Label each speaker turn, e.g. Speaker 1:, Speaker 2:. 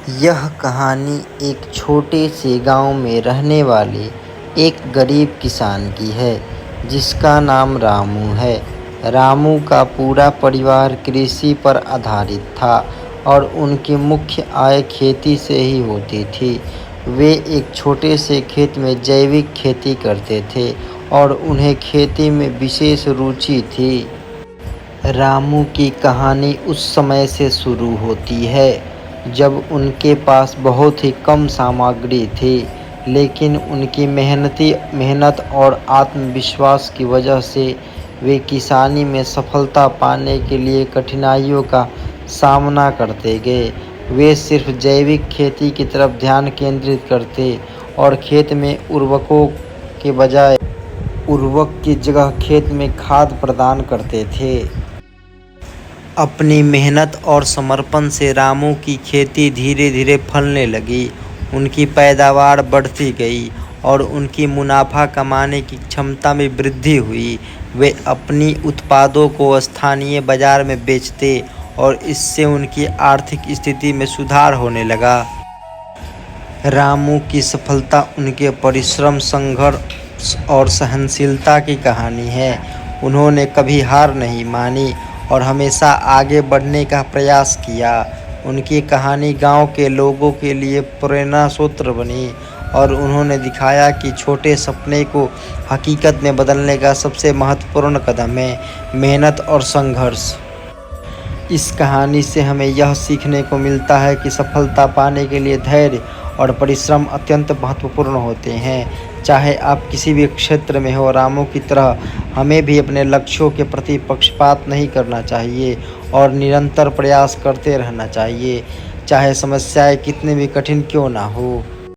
Speaker 1: यह कहानी एक छोटे से गांव में रहने वाले एक गरीब किसान की है जिसका नाम रामू है। रामू का पूरा परिवार कृषि पर आधारित था और उनकी मुख्य आय खेती से ही होती थी। वे एक छोटे से खेत में जैविक खेती करते थे और उन्हें खेती में विशेष रुचि थी। रामू की कहानी उस समय से शुरू होती है जब उनके पास बहुत ही कम सामग्री थी, लेकिन उनकी मेहनत और आत्मविश्वास की वजह से वे किसानी में सफलता पाने के लिए कठिनाइयों का सामना करते गए। वे सिर्फ जैविक खेती की तरफ ध्यान केंद्रित करते और खेत में उर्वरक की जगह खेत में खाद प्रदान करते थे। अपनी मेहनत और समर्पण से रामू की खेती धीरे धीरे फलने लगी। उनकी पैदावार बढ़ती गई और उनकी मुनाफा कमाने की क्षमता में वृद्धि हुई। वे अपनी उत्पादों को स्थानीय बाजार में बेचते और इससे उनकी आर्थिक स्थिति में सुधार होने लगा। रामू की सफलता उनके परिश्रम, संघर्ष और सहनशीलता की कहानी है। उन्होंने कभी हार नहीं मानी और हमेशा आगे बढ़ने का प्रयास किया। उनकी कहानी गांव के लोगों के लिए प्रेरणा स्रोत बनी और उन्होंने दिखाया कि छोटे सपने को हकीकत में बदलने का सबसे महत्वपूर्ण कदम है मेहनत और संघर्ष। इस कहानी से हमें यह सीखने को मिलता है कि सफलता पाने के लिए धैर्य और परिश्रम अत्यंत महत्वपूर्ण होते हैं। चाहे आप किसी भी क्षेत्र में हो, रामू की तरह हमें भी अपने लक्ष्यों के प्रति पक्षपात नहीं करना चाहिए और निरंतर प्रयास करते रहना चाहिए, चाहे समस्याएं कितनी भी कठिन क्यों ना हो।